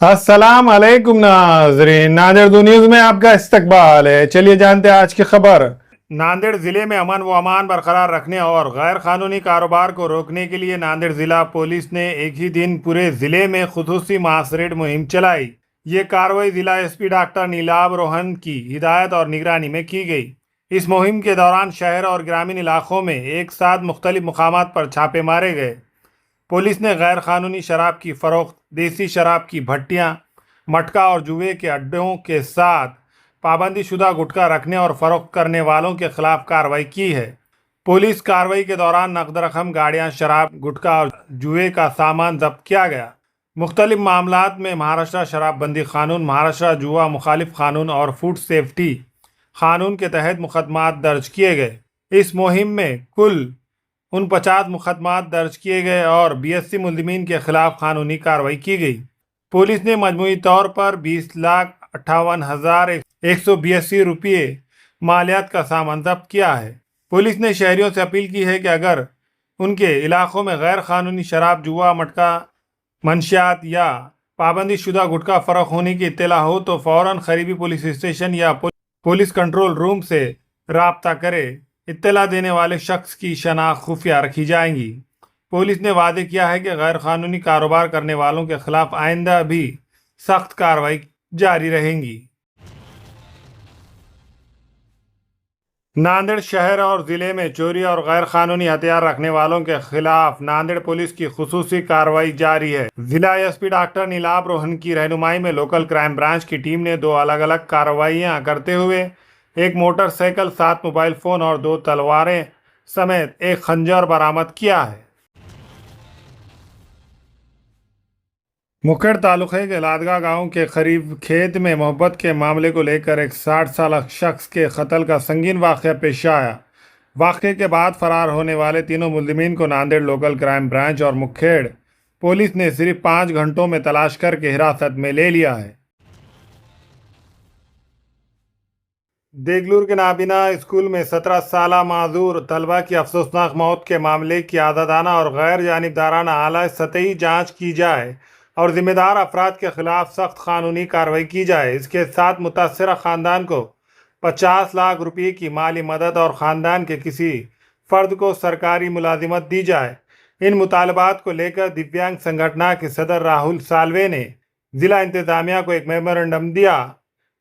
अस्सलाम वालेकुम नाजरीन, नांदेड़ न्यूज में आपका इस्तकबाल है। चलिए जानते हैं आज की खबर। नांदेड़ जिले में अमन व अमान बरकरार रखने और गैर कानूनी कारोबार को रोकने के लिए नांदेड़ जिला पुलिस ने एक ही दिन पूरे जिले में खुसूसी मास रेड मुहिम चलाई। ये कार्रवाई जिला एसपी डॉक्टर नीलाभ रोहन की हिदायत और निगरानी में की गई। इस मुहिम के दौरान शहर और ग्रामीण इलाकों में एक साथ मुख्तलिफ मुकामात पर छापे मारे गए। पुलिस ने गैर कानूनी शराब की फरोख्त, देसी शराब की भट्टियां, मटका और जुए के अड्डों के साथ पाबंदी शुदा गुटखा रखने और फरोख्त करने वालों के खिलाफ कार्रवाई की है। पुलिस कार्रवाई के दौरान नकद रकम, गाड़ियां, शराब, गुटखा और जुए का सामान जब्त किया गया। मुख्तलिफ मामलात में महाराष्ट्र शराबबंदी कानून, महाराष्ट्र जुआ मुखालिफ कानून और फूड सेफ्टी कानून के तहत मुकदमात दर्ज किए गए। इस मुहिम में कुल 49 मुकदमात दर्ज किए गए और 82 मुलजिमीन के खिलाफ कानूनी कार्रवाई की गई। पुलिस ने मजमूई तौर पर 20,58,182 रुपये मालियात का सामान जब्त किया है। पुलिस ने शहरियों से अपील की है कि अगर उनके इलाकों में गैर कानूनी शराब, जुआ, मटका, मंशियात या पाबंदी शुदा गुटखा फरोख्त होने की इत्तला हो तो फौरन करीबी पुलिस स्टेशन या पुलिस कंट्रोल रूम से राब्ता करे। इत्तला देने वाले शख्स की शनाख्त खुफिया रखी जाएंगी। पुलिस ने वादे किया है कि गैर कानूनी कारोबार करने वालों के खिलाफ आइंदा भी सख्त कार्रवाई जारी रहेंगी। नांदेड़ शहर और जिले में चोरी और गैर कानूनी हथियार रखने वालों के खिलाफ नांदेड़ पुलिस की खुसूसी कार्रवाई जारी है। जिला एसपी डॉक्टर नीलाभ रोहन की रहनुमाई में लोकल क्राइम ब्रांच की टीम ने 2 अलग अलग कार्रवाइयां करते हुए एक मोटरसाइकिल, 7 मोबाइल फोन और 2 तलवारें समेत एक खंजर बरामद किया है। मुखेड़ तालुके के लादगा गांव के करीब खेत में मोहब्बत के मामले को लेकर एक 60 साल शख्स के कत्ल का संगीन वाक़या पेश आया। वाक़े के बाद फरार होने वाले तीनों मुलजिमीन को नांदेड़ लोकल क्राइम ब्रांच और मुखेड़ पुलिस ने सिर्फ 5 घंटों में तलाश करके हिरासत में ले लिया है। देगलूर के नाबीना स्कूल में 17 साला माजूर तलबा की अफसोसनाक मौत के मामले की आज़ादाना और गैर जानिबदाराना आला सतही जांच की जाए और जिम्मेदार अफराद के खिलाफ सख्त कानूनी कार्रवाई की जाए। इसके साथ मुतासरा ख़ानदान को 50 लाख रुपये की माली मदद और ख़ानदान के किसी फ़र्द को सरकारी मुलाजिमत दी जाए। इन मुतालबात को लेकर दिव्यांग संगठन के सदर राहुल साल्वे ने ज़िला इंतज़ामिया को एक मेमोरेंडम दिया।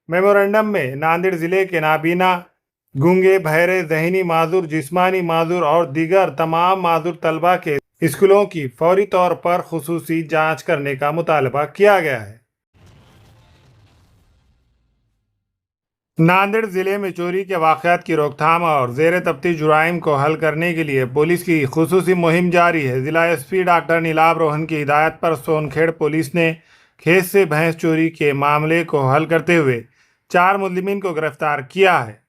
मेमोरेंडम में नांदेड़ ज़िले के नाबीना, गूंगे, बहरे, ज़हनी माजूर, जिस्मानी माजूर और दीगर तमाम माजूर तलबा के स्कूलों की फौरी तौर पर खुसूसी जांच करने का मुतालबा किया गया है। नांदेड़ ज़िले में चोरी के वाक़यात की रोकथाम और ज़ेर तफ्तीश जुराइम को हल करने के लिए पुलिस की खुसूसी मुहिम जारी है। ज़िला एसपी डॉक्टर नीलाभ रोहन की हिदायत पर सोनखेड़ पुलिस ने खेत से भैंस चोरी के मामले को हल करते हुए 4 मुलजिमीन को गिरफ्तार किया है।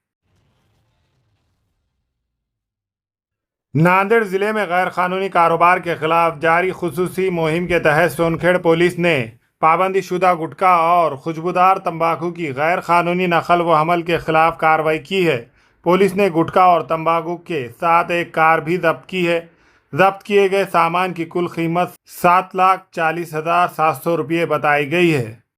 नांदेड़ जिले में गैर कानूनी कारोबार के खिलाफ जारी खुसूसी मुहिम के तहत सोनखेड़ पुलिस ने पाबंदी शुदा गुटखा और खुशबूदार तंबाकू की गैर कानूनी नकल व हमल के खिलाफ कार्रवाई की है। पुलिस ने गुटखा और तंबाकू के साथ एक कार भी जब्त की है। जब्त किए गए सामान की कुल कीमत 7,40,700 रुपये बताई गई है।